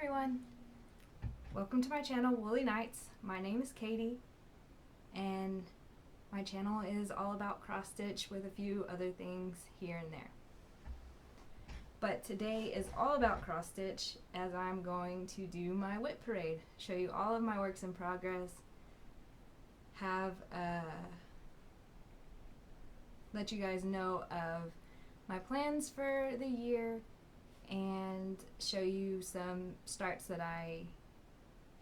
everyone! Welcome to my channel, Woolly Nights. My name is Katie, and my channel is all about cross stitch with a few other things here and there. But today is all about cross stitch, as I'm going to do my WIP parade, show you all of my works in progress, let you guys know of my plans for the year, and show you some starts that I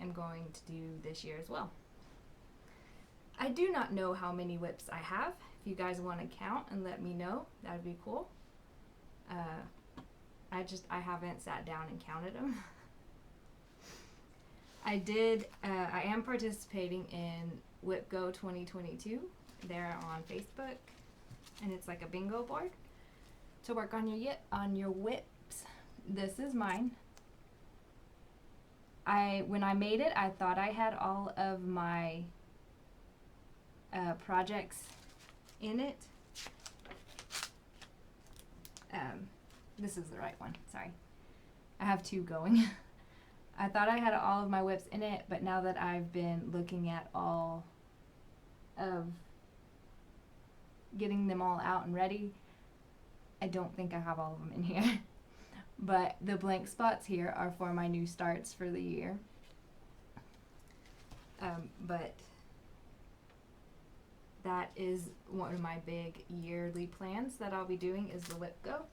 am going to do this year as well. I do not know how many WIPs I have. If you guys want to count and let me know, that would be cool. I haven't sat down and counted them. I am participating in WIP Go 2022. They're on Facebook, and it's like a bingo board to work on your WIPs. This is mine. When I made it, I thought I had all of my projects in it. This is the right one, sorry. I have two going. I thought I had all of my WIPs in it, but now that I've been looking at all of getting them all out and ready, I don't think I have all of them in here. But the blank spots here are for my new starts for the year. But that is one of my big yearly plans that I'll be doing, is the WIP Go.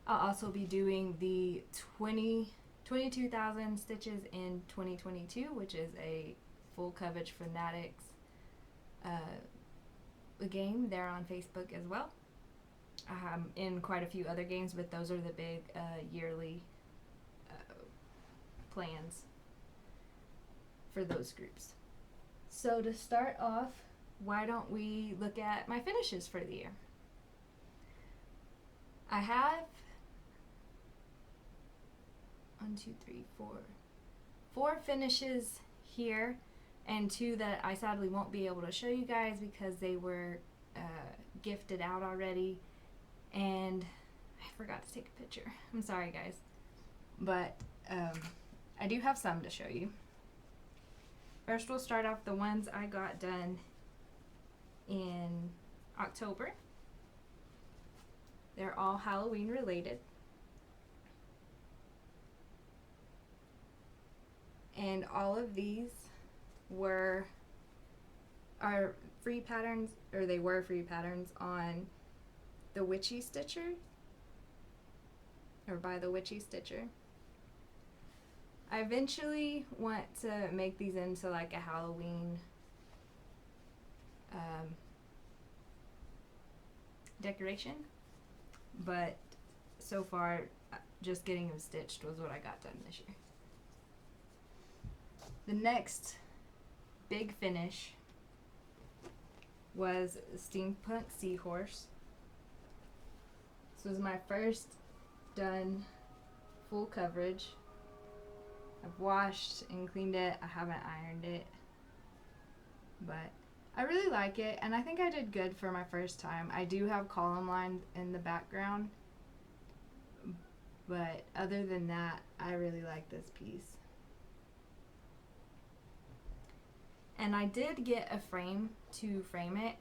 I'll also be doing the 22,000 stitches in 2022, which is a full coverage fanatics game. They're on Facebook as well. I'm in quite a few other games, but those are the big yearly plans for those groups. So to start off, why don't we look at my finishes for the year? I have 4 finishes here, and 2 that I sadly won't be able to show you guys because they were gifted out already, and I forgot to take a picture. I'm sorry, guys, but I do have some to show you. First, we'll start off the ones I got done in October. They're all Halloween related. And all of these are free patterns, or they were free patterns on the Witchy Stitcher, or by the Witchy Stitcher. I eventually want to make these into like a Halloween decoration, but so far just getting them stitched was what I got done this year. The next big finish was Steampunk Seahorse. This was my first done full coverage. I've washed and cleaned it. I haven't ironed it, but I really like it, and I think I did good for my first time. I do have column lines in the background, but other than that, I really like this piece. And I did get a frame to frame it,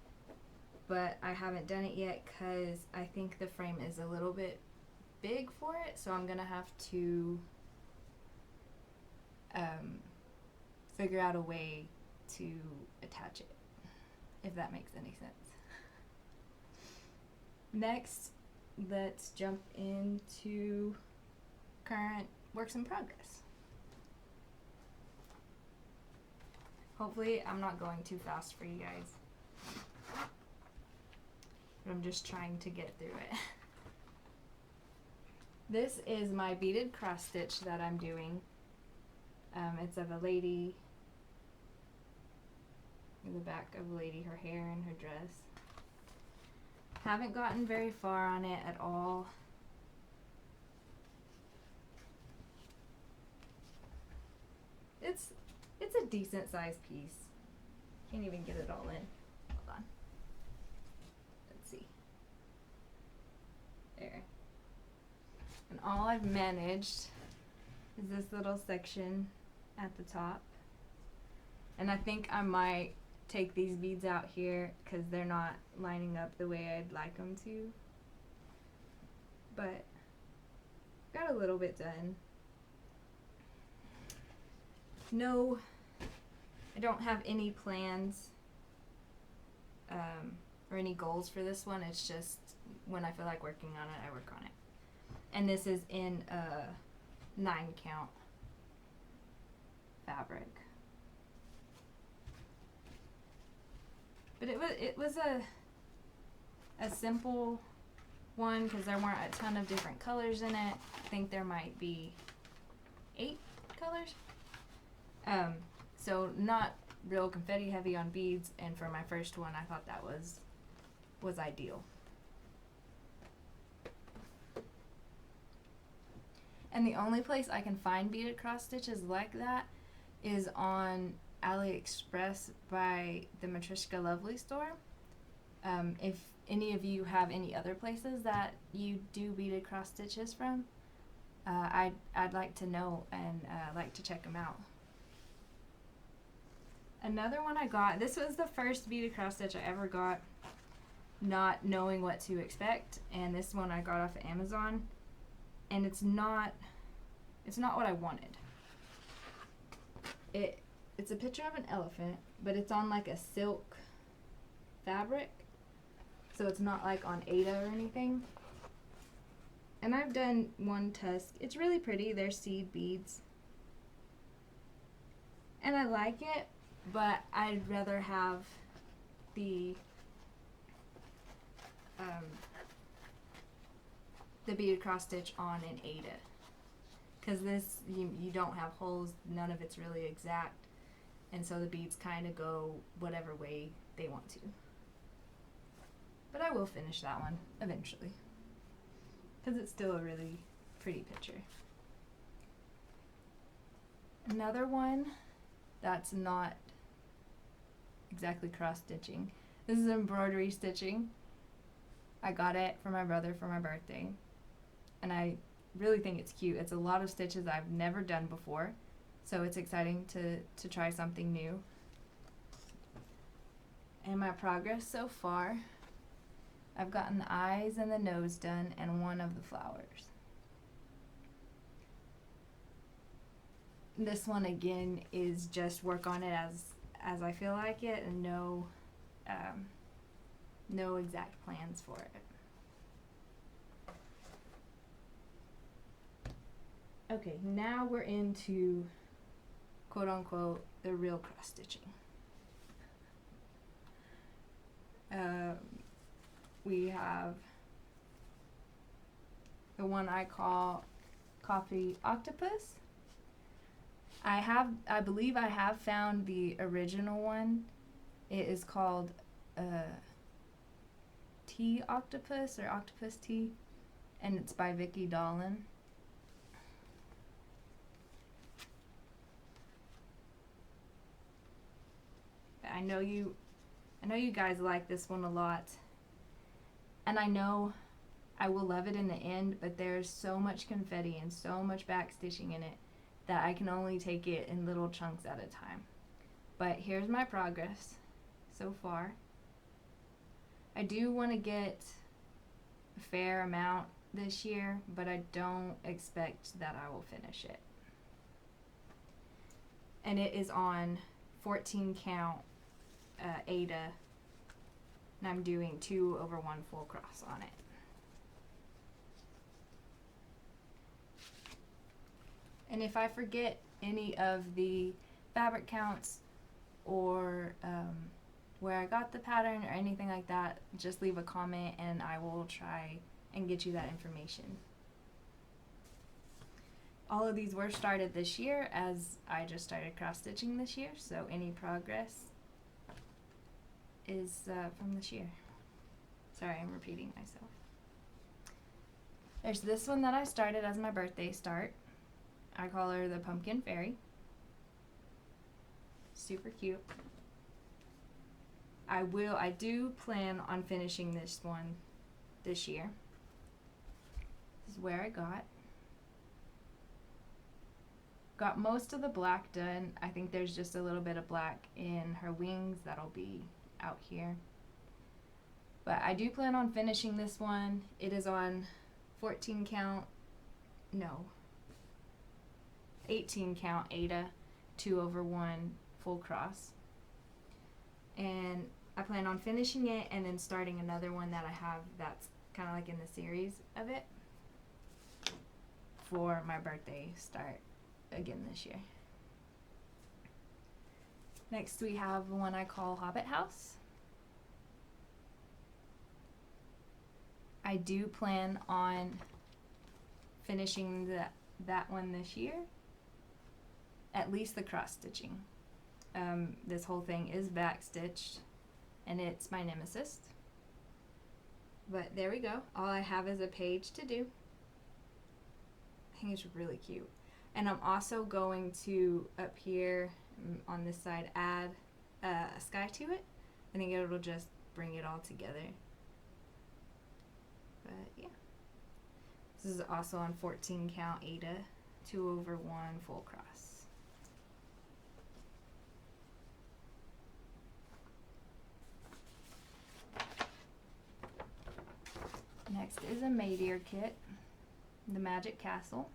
but I haven't done it yet because I think the frame is a little bit big for it, so I'm gonna have to figure out a way to attach it, if that makes any sense. Next, let's jump into current works in progress. Hopefully I'm not going too fast for you guys, but I'm just trying to get through it. This is my beaded cross stitch that I'm doing. It's of a lady, in the back of a lady, her hair and her dress. Haven't gotten very far on it at all. It's a decent sized piece. Can't even get it all in. Hold on. Let's see. There. And all I've managed is this little section at the top. And I think I might take these beads out here because they're not lining up the way I'd like them to. But got a little bit done. No, I don't have any plans or any goals for this one. It's just when I feel like working on it, I work on it. And this is in a 9 count fabric. But it was a simple one because there weren't a ton of different colors in it. I think there might be 8 colors. So not real confetti heavy on beads, and for my first one I thought that was ideal. And the only place I can find beaded cross stitches like that is on AliExpress by the Matryoshka Lovely store. If any of you have any other places that you do beaded cross stitches from, I'd like to know and like to check them out. Another one I got, this was the first beaded cross stitch I ever got, not knowing what to expect, and this one I got off of Amazon, and it's not what I wanted. It's a picture of an elephant, but it's on like a silk fabric, so it's not like on Aida or anything. And I've done one tusk. It's really pretty. They're seed beads, and I like it, but I'd rather have the beaded cross stitch on an Aida, because this you don't have holes, none of it's really exact, and so the beads kind of go whatever way they want to. But I will finish that one eventually because it's still a really pretty picture. Another one that's not exactly cross stitching. This is embroidery stitching. I got it for my brother for my birthday, and I really think it's cute. It's a lot of stitches I've never done before, so it's exciting to try something new. And my progress so far, I've gotten the eyes and the nose done and one of the flowers. This one again is just work on it as I feel like it, and no exact plans for it. Okay, now we're into quote unquote the real cross stitching. We have the one I call Coffee Octopus. I believe I have found the original one. It is called Tea Octopus or Octopus Tea, and it's by Vicki Dolan. I know you guys like this one a lot, and I know I will love it in the end, but there's so much confetti and so much back stitching in it that I can only take it in little chunks at a time. But here's my progress so far. I do want to get a fair amount this year, but I don't expect that I will finish it. And it is on 14 count Aida, and I'm doing 2 over 1 full cross on it. And if I forget any of the fabric counts or where I got the pattern or anything like that, just leave a comment and I will try and get you that information. All of these were started this year, as I just started cross stitching this year, so any progress is from this year. Sorry, I'm repeating myself. There's this one that I started as my birthday start. I call her the Pumpkin Fairy. Super cute. I do plan on finishing this one this year. This is where I got. got most of the black done. I think there's just a little bit of black in her wings that'll be out here. But I do plan on finishing this one. It is on 18 count Aida 2/1 full cross. And I plan on finishing it and then starting another one that I have that's kind of like in the series of it for my birthday start again this year. Next we have one I call Hobbit House. I do plan on finishing that one this year, at least the cross stitching. This whole thing is back stitched and it's my nemesis. But there we go. All I have is a page to do. I think it's really cute. And I'm also going to, up here on this side, add a sky to it. I think it'll just bring it all together. But yeah. This is also on 14 count Aida 2/1 full cross. Next is a Meteor kit, the Magic Castle.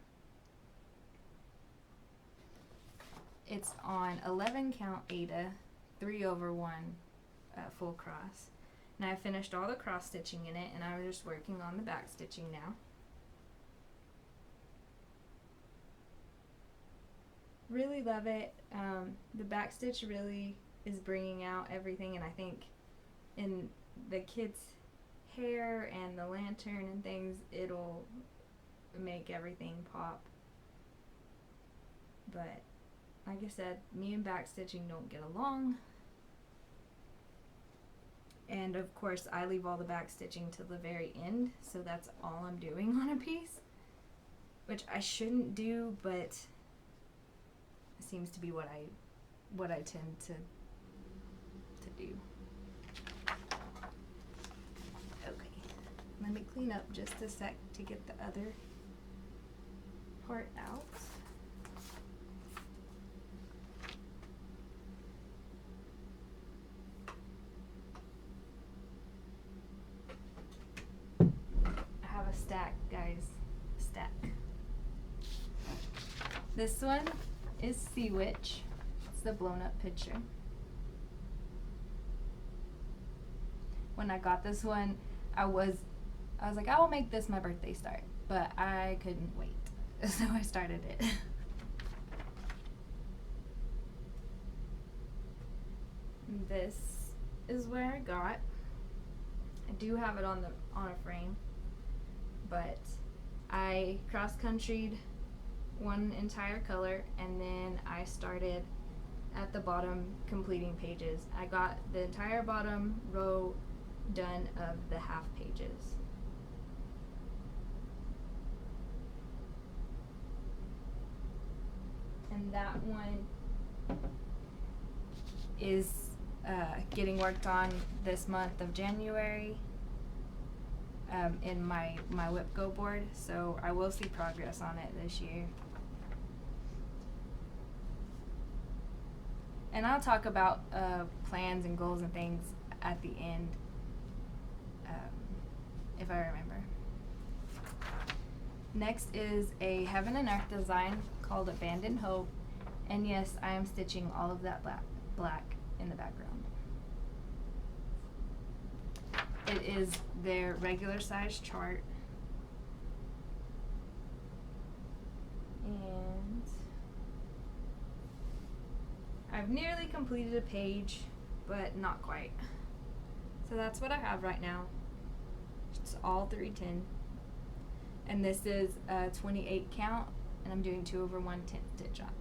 It's on 11 count Aida 3/1 full cross. And I finished all the cross stitching in it and I was just working on the back stitching now. Really love it. The back stitch really is bringing out everything, and I think in the kids' hair and the lantern and things, it'll make everything pop. But like I said, me and back stitching don't get along. And of course I leave all the back stitching to the very end, so that's all I'm doing on a piece, which I shouldn't do, but it seems to be what I tend to do. Okay, let me clean up just a sec to get the other part out. Stack, guys. Stack. This one is Sea Witch. It's the blown up picture. When I got this one, I was like, I will make this my birthday start, but I couldn't wait, so I started it. This is where I got. I do have it on a frame. But I cross-countryed one entire color and then I started at the bottom completing pages. I got the entire bottom row done of the half pages. And that one is getting worked on this month of January. In my WIP Go board, so I will see progress on it this year. And I'll talk about plans and goals and things at the end, if I remember. Next is a Heaven and Earth design called Abandoned Hope, and yes, I am stitching all of that black in the background. It is their regular size chart. And I've nearly completed a page, but not quite. So that's what I have right now. It's all 310. And this is a 28 count, and I'm doing 2/1 10th stitch on it.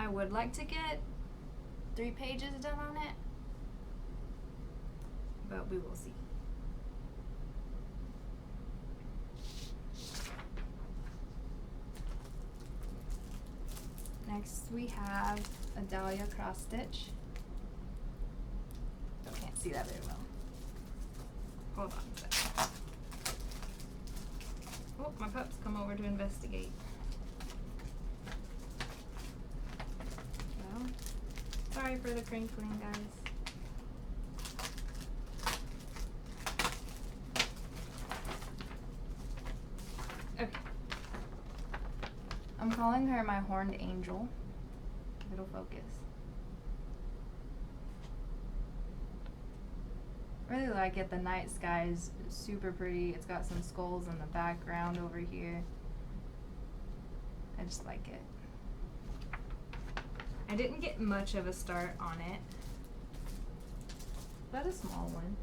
I would like to get 3 pages done on it, but we will see. Next we have a Dahlia cross stitch. I can't see that very well. Hold on a second. Oh, my pups come over to investigate. Well, sorry for the crinkling, guys. Okay. I'm calling her my horned angel. It'll focus. Really like it. The night sky is super pretty. It's got some skulls in the background over here. I just like it. I didn't get much of a start on it, but a small one.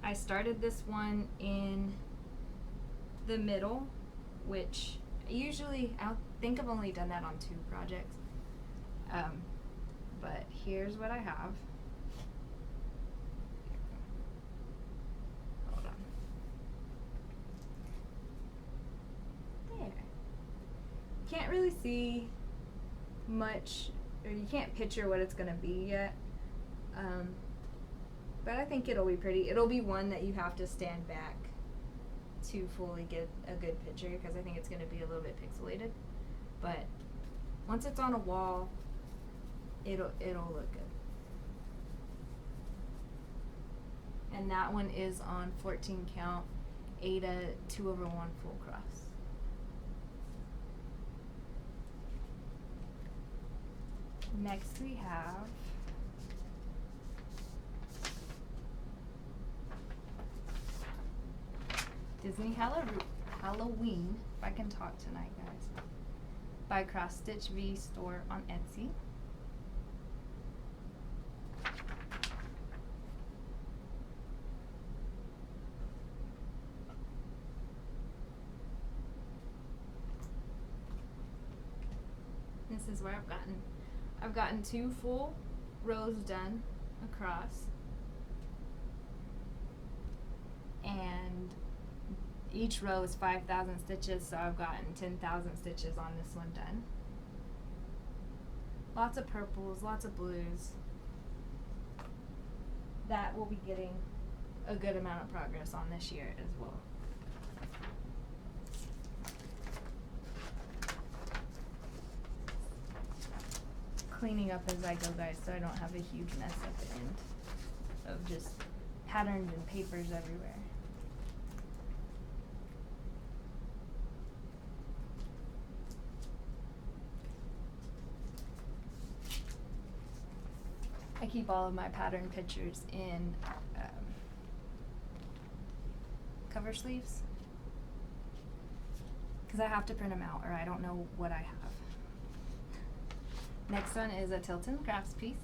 I started this one in the middle, which usually, I think I've only done that on 2 projects. But here's what I have. Hold on. There. Can't really see much, or you can't picture what it's gonna be yet. But I think it'll be pretty. It'll be one that you have to stand back to fully get a good picture, because I think it's gonna be a little bit pixelated. But once it's on a wall, it'll look good. And that one is on 14 count Aida 2/1 full cross. Next we have Disney Halloween, if I can talk tonight, guys, by Cross Stitch V store on Etsy. This is where I've gotten 2 full rows done across, and each row is 5,000 stitches, so I've gotten 10,000 stitches on this one done. Lots of purples, lots of blues. That will be getting a good amount of progress on this year as well. Cleaning up as I go, guys, so I don't have a huge mess at the end of just patterns and papers everywhere. I keep all of my pattern pictures in cover sleeves, because I have to print them out or I don't know what I have. Next one is a Tilton Crafts piece.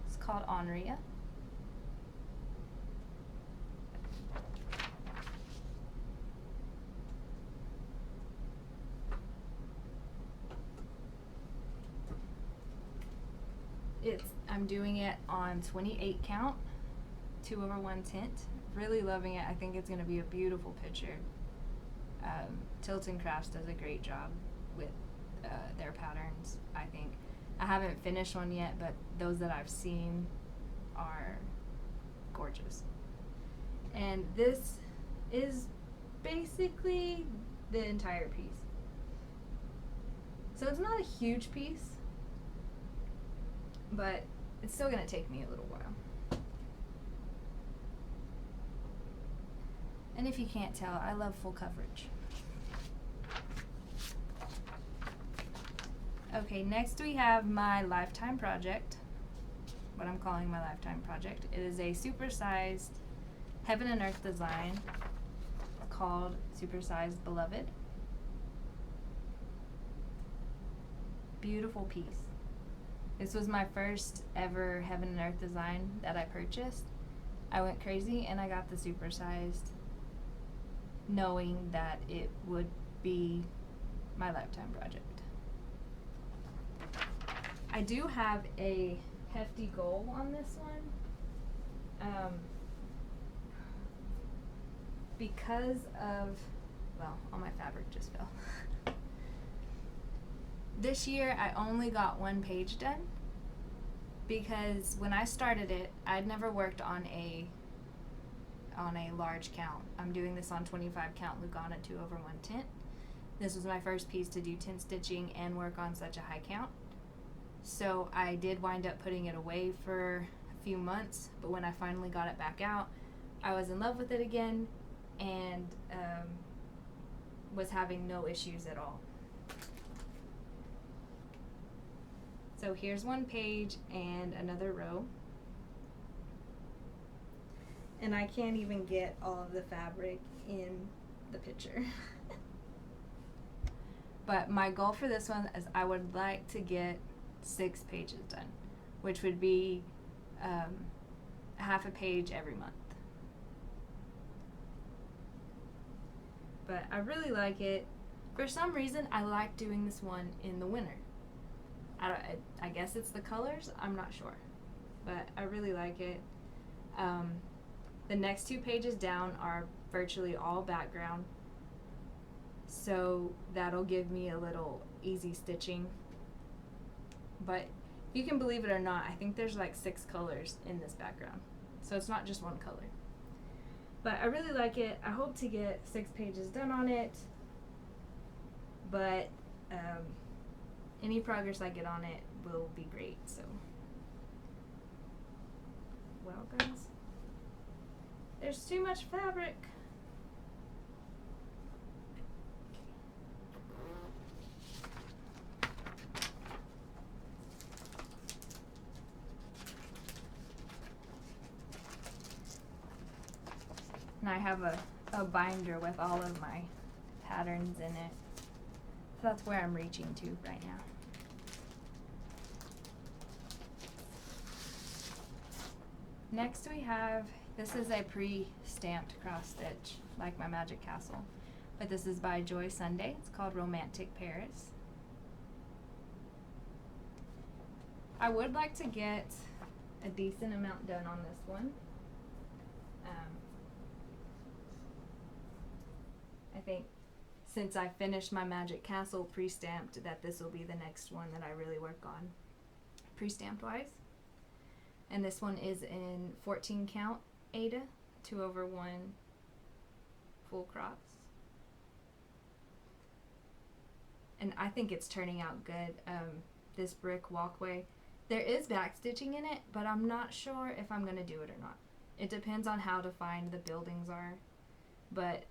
It's called Andrea. I'm doing it on 28 count, 2/1 tint. Really loving it. I think it's going to be a beautiful picture. Tilton Crafts does a great job with their patterns, I think. I haven't finished one yet, but those that I've seen are gorgeous. And this is basically the entire piece. So it's not a huge piece, but it's still going to take me a little while. And if you can't tell, I love full coverage. Okay, next we have my lifetime project, what I'm calling my lifetime project. It is a supersized heaven and earth design called Supersized Beloved. Beautiful piece. This was my first ever heaven and earth design that I purchased. I went crazy and I got the supersized, knowing that it would be my lifetime project. I do have a hefty goal on this one, because of, well, all my fabric just fell. This year I only got 1 page done because when I started it, I'd never worked on a large count. I'm doing this on 25 count Lugana 2/1 tint. This was my first piece to do tint stitching and work on such a high count. So I did wind up putting it away for a few months, but when I finally got it back out, I was in love with it again and was having no issues at all. So here's one page and another row. And I can't even get all of the fabric in the picture. But my goal for this one is I would like to get 6 pages done, which would be half a page every month. But I really like it. For some reason, I like doing this one in the winter. I guess it's the colors, I'm not sure, but I really like it. The next 2 pages down are virtually all background, so that'll give me a little easy stitching. But you can believe it or not, I think there's like 6 colors in this background, so it's not just one color. But I really like it. I hope to get 6 pages done on it, but any progress I get on it will be great. So, well guys, there's too much fabric. And I have a binder with all of my patterns in it. So that's where I'm reaching to right now. Next we have, this is a pre-stamped cross stitch, like my Magic Castle. But this is by Joy Sunday. It's called Romantic Paris. I would like to get a decent amount done on this one. I think since I finished my Magic Castle pre-stamped, that this will be the next one that I really work on, pre-stamped wise. And this one is in 14 count Aida, 2/1 full cross. And I think it's turning out good. This brick walkway, there is back stitching in it, but I'm not sure if I'm gonna do it or not. It depends on how defined the buildings are, but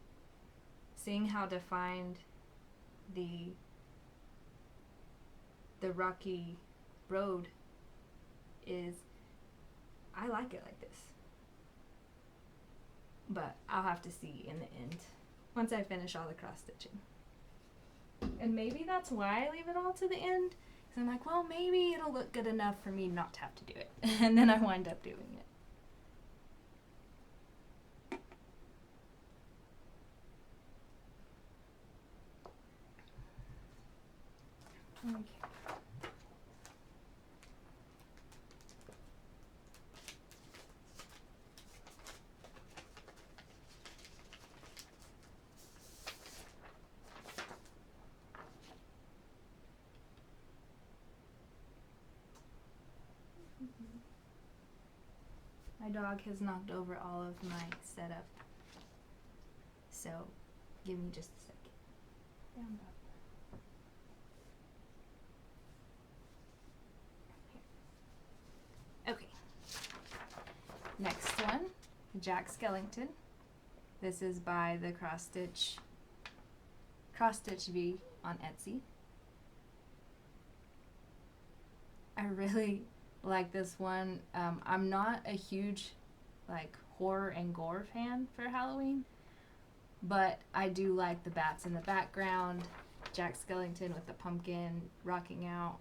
seeing how defined the rocky road is, I like it like this. But I'll have to see in the end once I finish all the cross stitching. And maybe that's why I leave it all to the end, because I'm like, well, maybe it'll look good enough for me not to have to do it. And then I wind up doing it. Okay. My dog has knocked over all of my setup, so give me just a second. Down, dog. Okay. Next one, Jack Skellington. This is by the Cross Stitch V on Etsy. I really like this one. I'm not a huge like horror and gore fan for Halloween, but I do like the bats in the background, Jack Skellington with the pumpkin rocking out.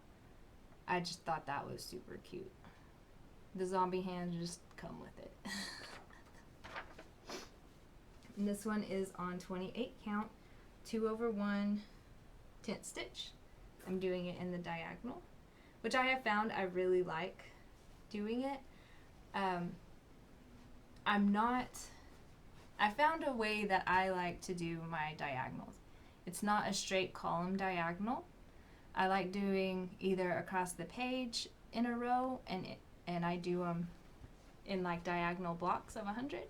I just thought that was super cute. The zombie hands just come with it. And this one is on 28 count, 2/1 tint stitch. I'm doing it in the diagonal, which I have found I really like doing it. I found a way that I like to do my diagonals. It's not a straight column diagonal. I like doing either across the page in a row and and I do them in like diagonal blocks of 100,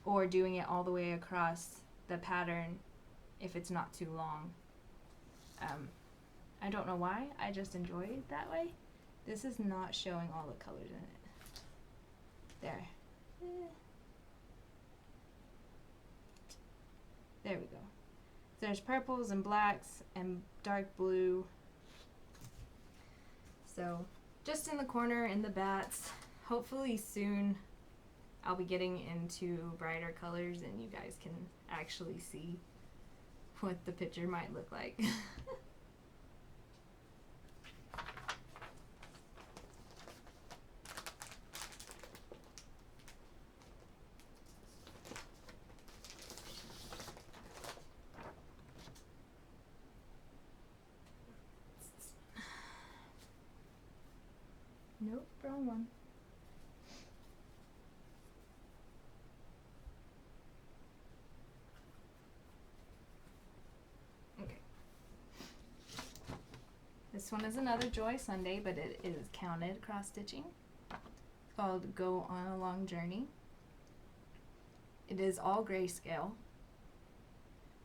or doing it all the way across the pattern if it's not too long. I don't know why, I just enjoy it that way. This is not showing all the colors in it. There. There we go. There's purples and blacks and dark blue. So just in the corner, in the bats. Hopefully soon I'll be getting into brighter colors and you guys can actually see what the picture might look like. Nope, wrong one. Okay. This one is another Joy Sunday, but it is counted cross stitching. It's called Go on a Long Journey. It is all grayscale,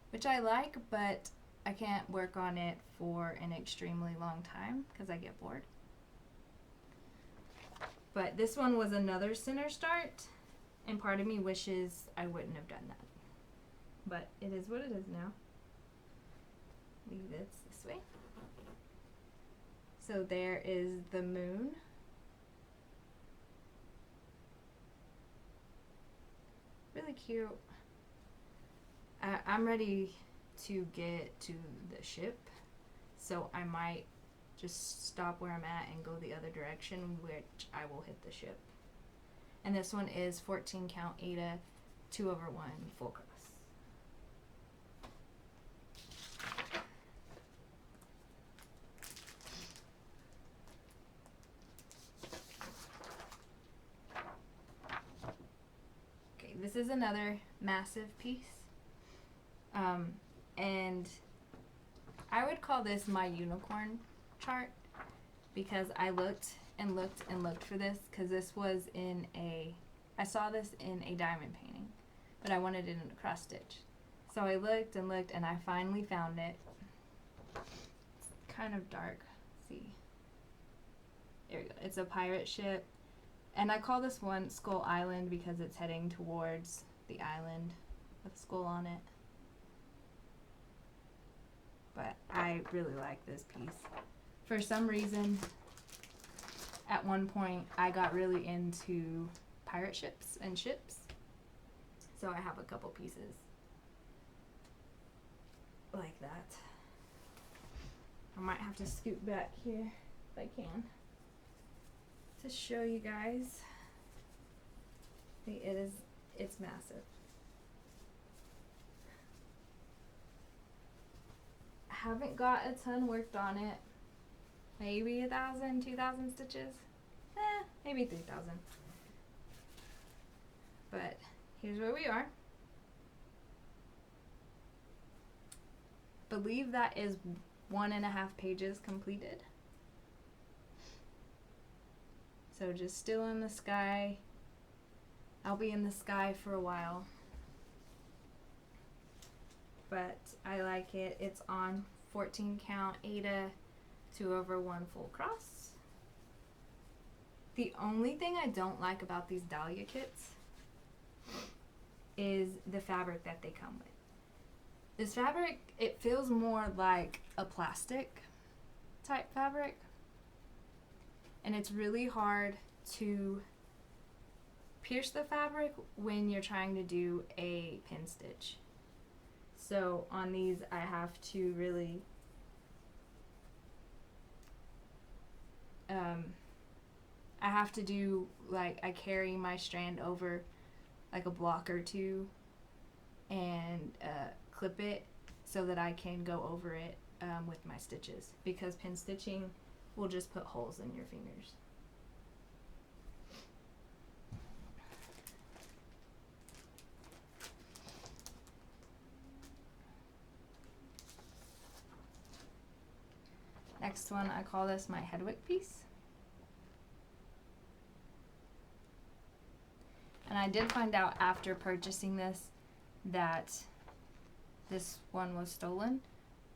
which I like, but I can't work on it for an extremely long time because I get bored. But this one was another center start, and part of me wishes I wouldn't have done that. But it is what it is now. Leave this way. So there is the moon. Really cute. I'm ready to get to the ship, so I might just stop where I'm at and go the other direction, which I will hit the ship. And this one is 14 count Aida 2/1 full cross. Okay, this is another massive piece. And I would call this my unicorn chart because I looked and looked and looked for this because this was in I saw this in a diamond painting, but I wanted it in a cross stitch. So I looked and looked and I finally found it. It's kind of dark. Let's see. There we go. It's a pirate ship. And I call this one Skull Island because it's heading towards the island with a skull on it. But I really like this piece. For some reason, at one point, I got really into pirate ships and ships. So I have a couple pieces like that. I might have to scoot back here if I can to show you guys. It's massive. I haven't got a ton worked on it. Maybe 1,000, 2,000 stitches. Maybe 3,000. But here's where we are. Believe that is 1.5 pages completed. So just still in the sky. I'll be in the sky for a while. But I like it. It's on 14 count Aida 2/1 full cross. The only thing I don't like about these Dahlia kits is the fabric that they come with. This fabric, it feels more like a plastic type fabric, and it's really hard to pierce the fabric when you're trying to do a pin stitch. So on these I have to really I have to do, like, I carry my strand over like a block or two and clip it so that I can go over it with my stitches, because pin stitching will just put holes in your fingers. Next one, I call this my Hedwig piece. I did find out after purchasing this that this one was stolen.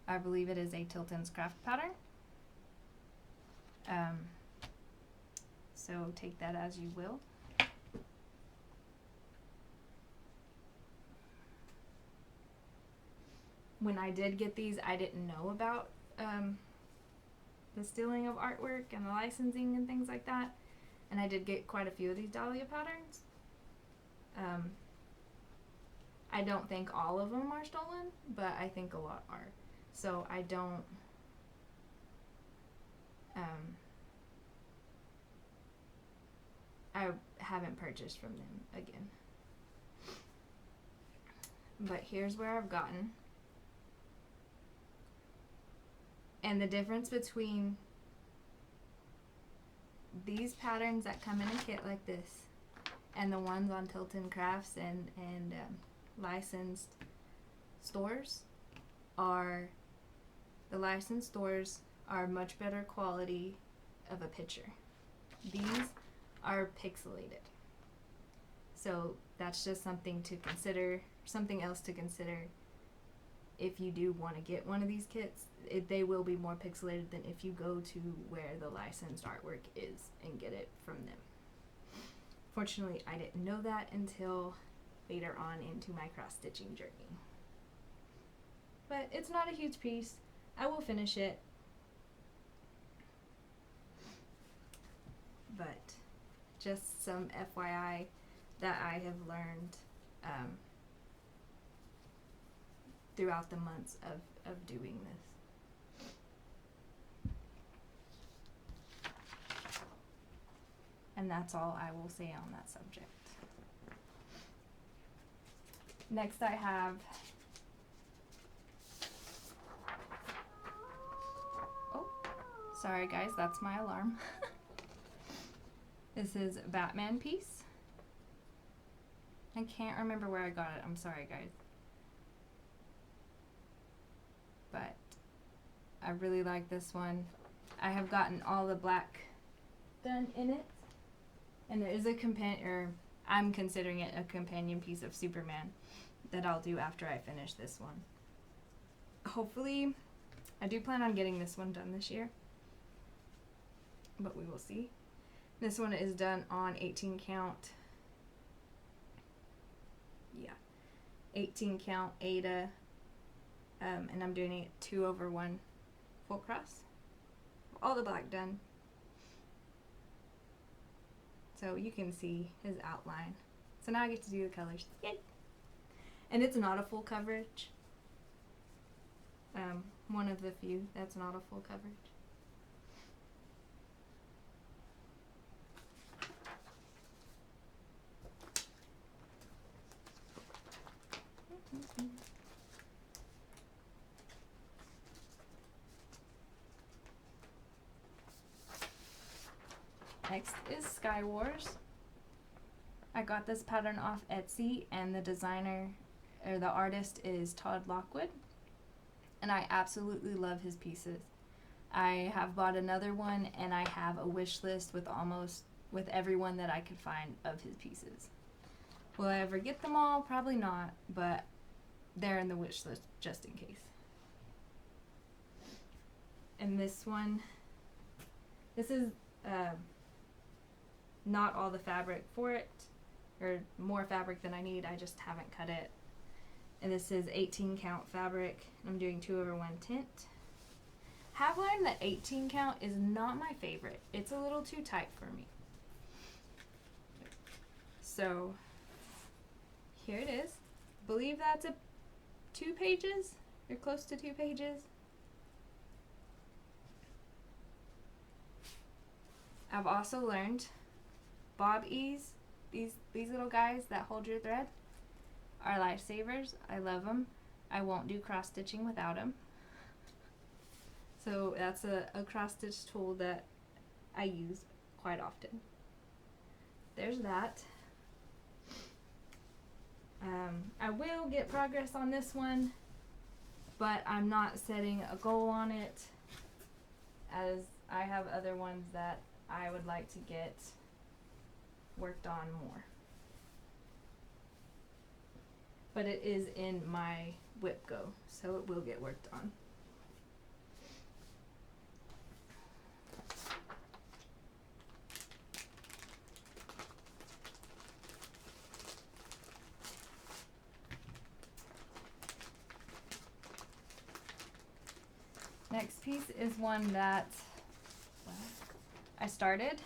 I believe it is a Tilton's craft pattern. So take that as you will. When I did get these, I didn't know about the stealing of artwork and the licensing and things like that. And I did get quite a few of these Dahlia patterns. I don't think all of them are stolen, but I think a lot are. So I don't I haven't purchased from them again. But here's where I've gotten. And the difference between these patterns that come in a kit like this and the ones on Tilton Crafts and licensed stores are, the licensed stores are much better quality of a picture. These are pixelated. So that's just something to consider, something else to consider if you do want to get one of these kits. They will be more pixelated than if you go to where the licensed artwork is and get it from them. Fortunately, I didn't know that until later on into my cross-stitching journey. But it's not a huge piece. I will finish it. But just some FYI that I have learned throughout the months of doing this. And that's all I will say on that subject. Next I have sorry guys, that's my alarm. This is a Batman piece. I can't remember where I got it. I'm sorry guys. But I really like this one. I have gotten all the black done in it. And there is a I'm considering it a companion piece of Superman that I'll do after I finish this one. Hopefully, I do plan on getting this one done this year, but we will see. This one is done on 18 count. Yeah, 18 count Aida, and I'm doing it 2/1 full cross. All the black done. So you can see his outline. So now I get to do the colors. Yay! And it's not a full coverage. One of the few that's not a full coverage. Next is Skywars. I got this pattern off Etsy, and the designer, or the artist, is Todd Lockwood, and I absolutely love his pieces. I have bought another one, and I have a wish list with every one that I could find of his pieces. Will I ever get them all? Probably not, but they're in the wish list just in case. And this one, this is not all the fabric for it, or more fabric than I need. I just haven't cut it. And this is 18 count fabric. I'm doing 2/1 tint. Have learned that 18 count is not my favorite. It's a little too tight for me. So here it is. I believe that's 2 pages, or close to 2 pages. I've also learned bob ease, these little guys that hold your thread, are lifesavers. I love them. I won't do cross stitching without them. So that's a cross stitch tool that I use quite often. There's that. I will get progress on this one, but I'm not setting a goal on it, as I have other ones that I would like to get worked on more. but it is in my WIP Go, so it will get worked on. Next piece is one that I started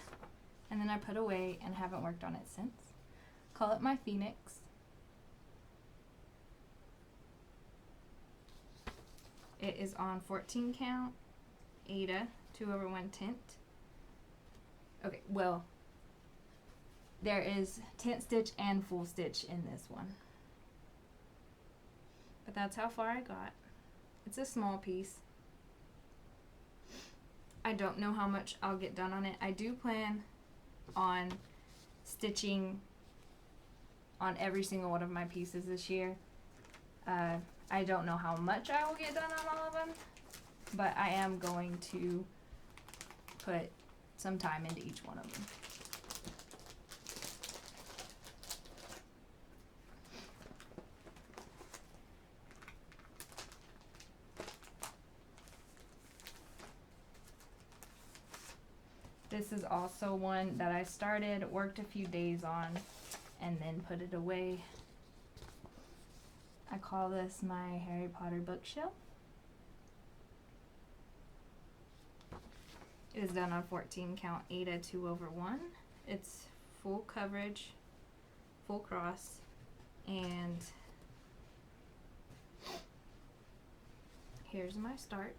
and then I put away and haven't worked on it since. Call it my Phoenix. It is on 14 count, Aida, 2/1 tint. Okay, well, there is tent stitch and full stitch in this one. But that's how far I got. It's a small piece. I don't know how much I'll get done on it. I do plan on stitching on every single one of my pieces this year. I don't know how much I will get done on all of them, but I am going to put some time into each one of them. This is also one that I started, worked a few days on, and then put it away. I call this my Harry Potter bookshelf. It is done on 14 count Aida 2/1. It's full coverage, full cross, and here's my start.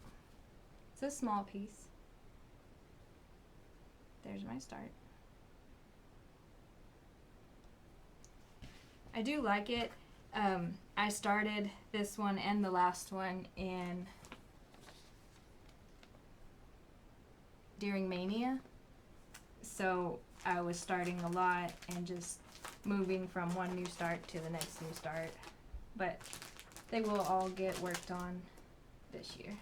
It's a small piece. There's my start. I do like it. I started this one and the last one during Mania. So I was starting a lot and just moving from one new start to the next new start. But they will all get worked on this year.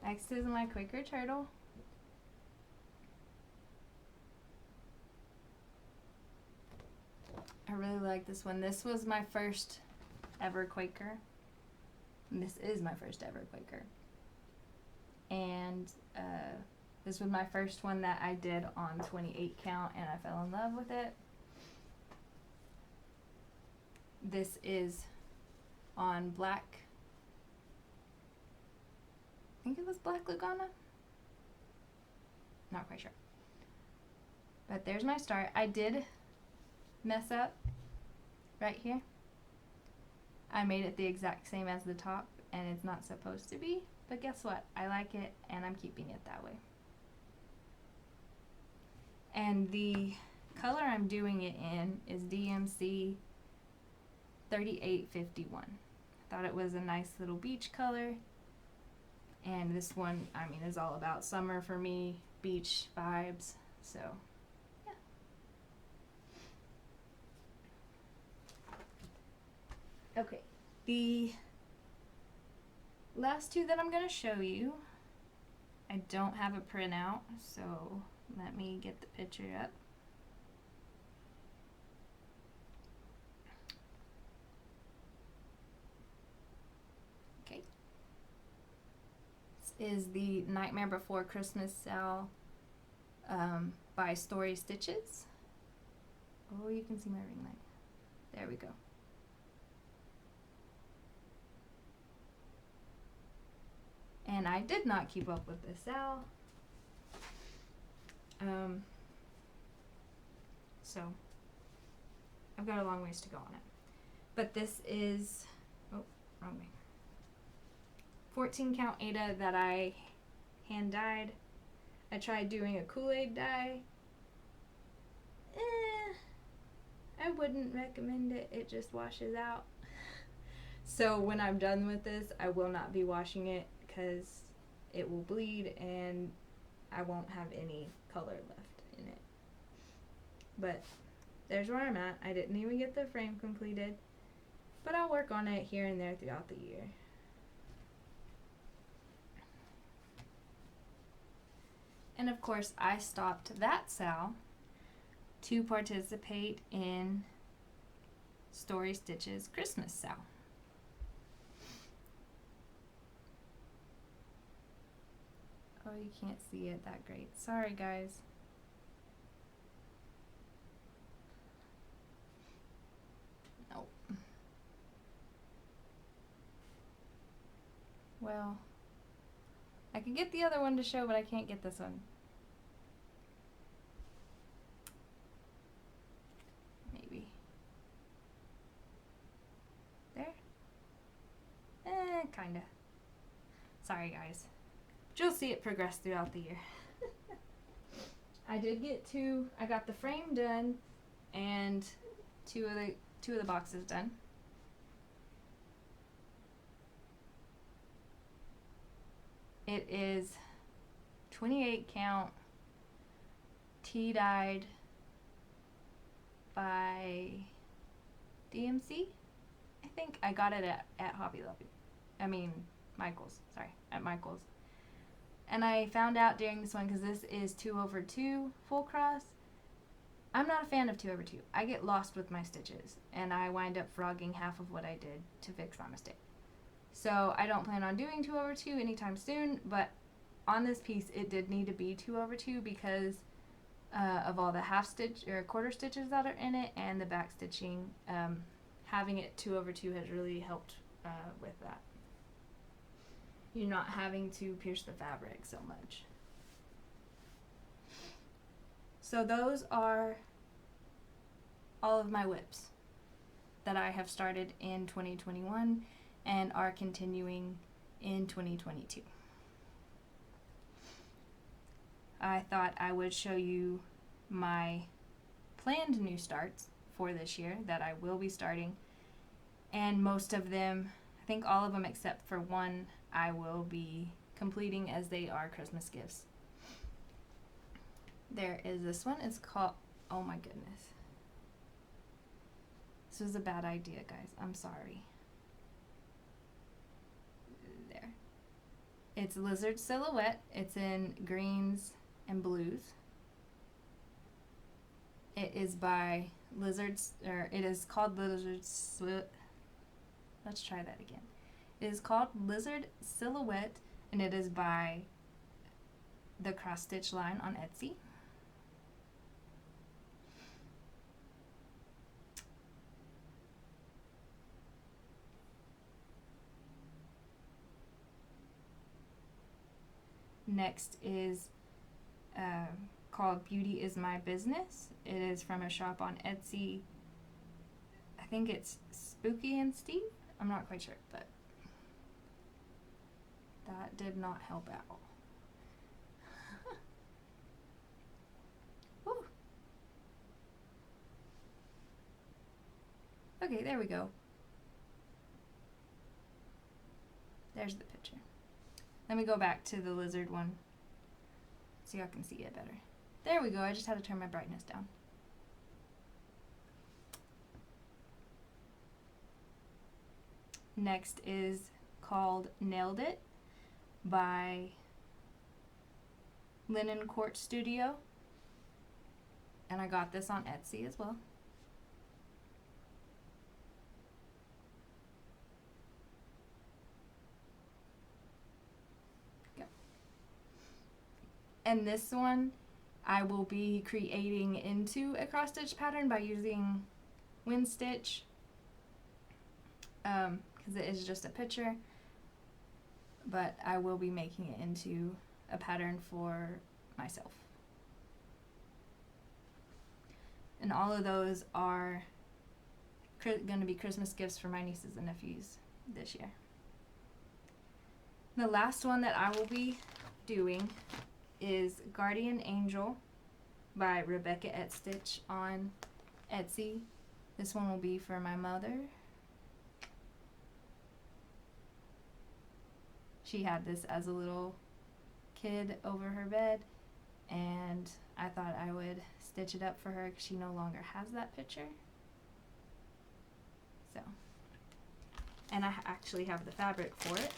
Next is my Quaker turtle. I really like this one. This was my first ever Quaker. And this is my first ever Quaker. And this was my first one that I did on 28 count and I fell in love with it. This is on black. I think it was black Lugana. Not quite sure. But there's my start. I did mess up right here. I made it the exact same as the top and it's not supposed to be, but guess what? I like it and I'm keeping it that way. And the color I'm doing it in is DMC 3851. I thought it was a nice little beach color. And this one, I mean, is all about summer for me, beach vibes, so, yeah. Okay, the last two that I'm going to show you, I don't have a printout, so let me get the picture up. Is the Nightmare Before Christmas Sal by Story Stitches. Oh, you can see my ring light. There we go. And I did not keep up with this Sal. So I've got a long ways to go on it. But this is, oh, wrong way. 14 count Aida that I hand dyed. I tried doing a Kool-Aid dye. I wouldn't recommend it. It just washes out. So when I'm done with this, I will not be washing it because it will bleed and I won't have any color left in it. But there's where I'm at. I didn't even get the frame completed, but I'll work on it here and there throughout the year. And of course, I stopped that sale to participate in Story Stitch's Christmas sale. Oh, you can't see it that great. Sorry, guys. Nope. Well, I could get the other one to show, but I can't get this one. Maybe. There? Kinda. Sorry, guys. But you'll see it progress throughout the year. I did get I got the frame done and two of the boxes done. It is 28 count, tea-dyed by DMC. I think I got it at Hobby Lobby. I mean, Michael's. Sorry, at Michael's. And I found out during this one, because this is 2/2 full cross. I'm not a fan of 2/2. I get lost with my stitches, and I wind up frogging half of what I did to fix my mistake. So I don't plan on doing 2/2 anytime soon, but on this piece it did need to be 2/2 because of all the half stitch or quarter stitches that are in it and the back stitching. Having it 2/2 has really helped with that. You're not having to pierce the fabric so much. So those are all of my WIPs that I have started in 2021 and are continuing in 2022. I thought I would show you my planned new starts for this year that I will be starting, and most of them, I think all of them except for one, I will be completing as they are Christmas gifts. There is this one. It's called, oh my goodness. This was a bad idea, guys. I'm sorry. There. It's Lizard Silhouette. It's in greens and blues. It is by Lizards, or it is called Lizards. Let's try that again. It is called Lizard Silhouette, and it is by the Cross Stitch line on Etsy. Next is called Beauty Is My Business. It is from a shop on Etsy. I think it's Spooky and Steve. I'm not quite sure, but that did not help out. Woo. Okay, there we go. There's the picture. Let me go back to the lizard one so y'all can see it better. There we go. I just had to turn my brightness down. Next is called Nailed It by Linen Court Studio, and I got this on Etsy as well. And this one I will be creating into a cross stitch pattern by using wind stitch, because it is just a picture, but I will be making it into a pattern for myself. And all of those are going to be Christmas gifts for my nieces and nephews this year. The last one that I will be doing is Guardian Angel by Rebecca at Stitch on Etsy. This one will be for my mother. She had this as a little kid over her bed, and I thought I would stitch it up for her because she no longer has that picture. So, and I actually have the fabric for it.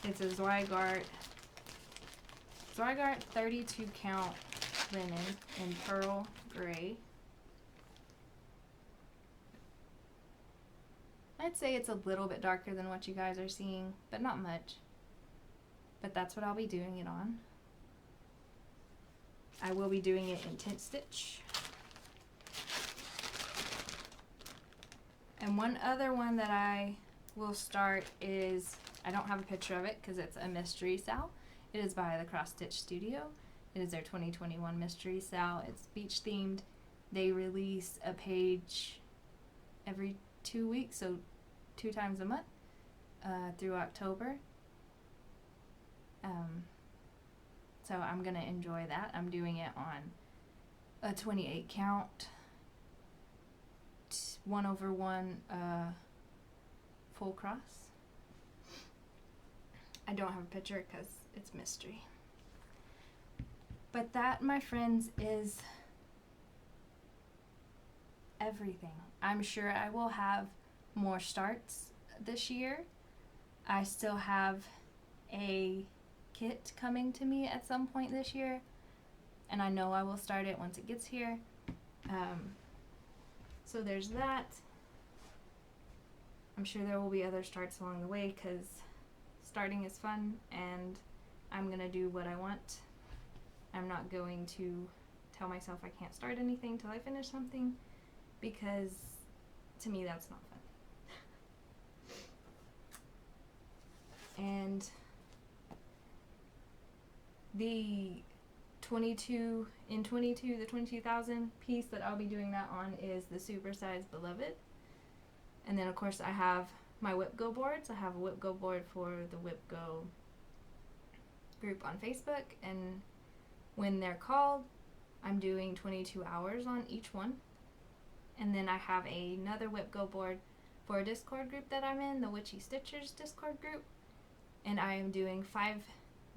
It's a Zweigart 32 count linen in pearl gray. I'd say it's a little bit darker than what you guys are seeing, but not much. But that's what I'll be doing it on. I will be doing it in tent stitch. And one other one that I will start is, I don't have a picture of it because it's a mystery sal. It is by the Cross Stitch Studio. It is their 2021 mystery sal. It's beach themed. They release a page every 2 weeks, so 2 times a month through October. So I'm gonna enjoy that. I'm doing it on a 28 count 1/1 full cross. I don't have a picture because it's mystery. But that, my friends, is everything. I'm sure I will have more starts this year. I still have a kit coming to me at some point this year, and I know I will start it once it gets here. So there's that. I'm sure there will be other starts along the way because starting is fun and I'm gonna do what I want. I'm not going to tell myself I can't start anything till I finish something, because to me that's not fun. And the 22,000 piece that I'll be doing that on is the Supersized Beloved. And then of course I have my WIP Go boards. I have a WIP Go board for the WIP Go group on Facebook, and when they're called, I'm doing 22 hours on each one. And then I have another WIP Go board for a Discord group that I'm in, the Witchy Stitchers Discord group, and I am doing 5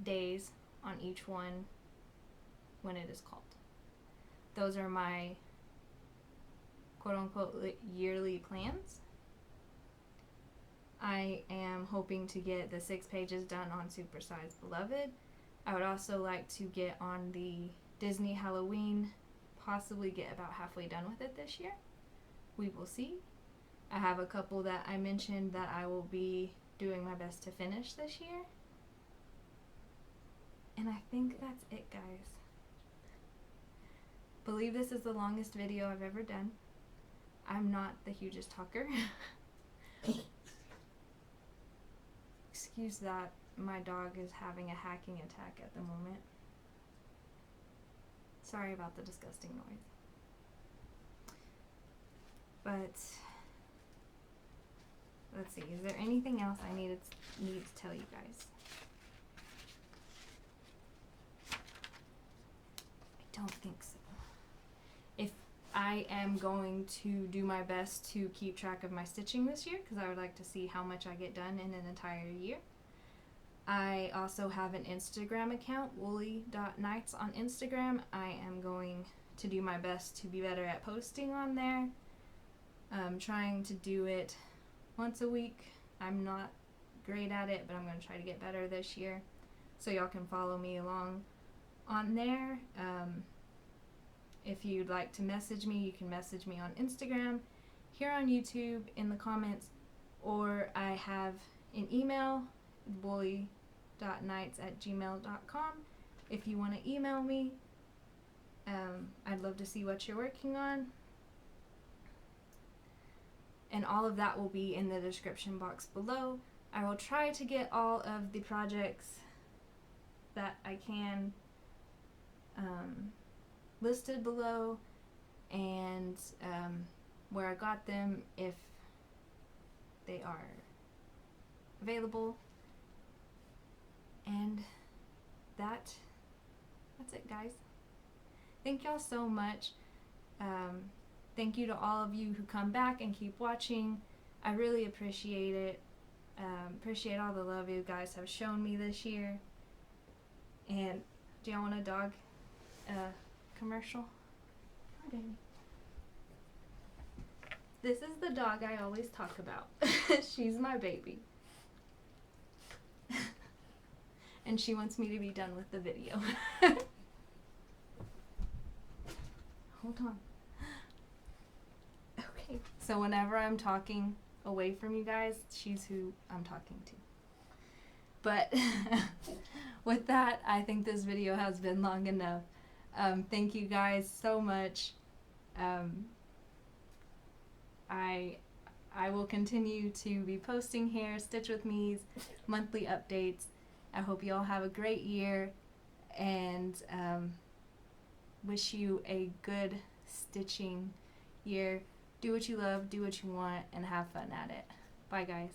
days on each one when it is called. Those are my quote-unquote yearly plans. I am hoping to get the 6 pages done on Supersized Beloved. I would also like to get on the Disney Halloween, possibly get about halfway done with it this year. We will see. I have a couple that I mentioned that I will be doing my best to finish this year. And I think that's it, guys. Believe this is the longest video I've ever done. I'm not the hugest talker. Excuse that, my dog is having a hacking attack at the moment. Sorry about the disgusting noise. But let's see, is there anything else I need to tell you guys? I don't think so. If I am going to do my best to keep track of my stitching this year, because I would like to see how much I get done in an entire year. I also have an Instagram account, woolly.nights on Instagram. I am going to do my best to be better at posting on there. I'm trying to do it once a week. I'm not great at it, but I'm going to try to get better this year. So y'all can follow me along on there. If you'd like to message me, you can message me on Instagram, here on YouTube, in the comments, or I have an email, woolly.nights@gmail.com. If you want to email me, I'd love to see what you're working on. And all of that will be in the description box below. I will try to get all of the projects that I can listed below, and where I got them if they are available. And that's it, guys. Thank y'all so much. Thank you to all of you who come back and keep watching. I really appreciate it. Appreciate all the love you guys have shown me this year. And Do y'all want a dog commercial? Hi, baby. This is the dog I always talk about. She's my baby. And she wants me to be done with the video. Hold on. Okay. So whenever I'm talking away from you guys, she's who I'm talking to. But with that, I think this video has been long enough. Thank you guys so much. I will continue to be posting here, Stitch with Me's monthly updates. I hope you all have a great year, and wish you a good stitching year. Do what you love, do what you want, and have fun at it. Bye, guys.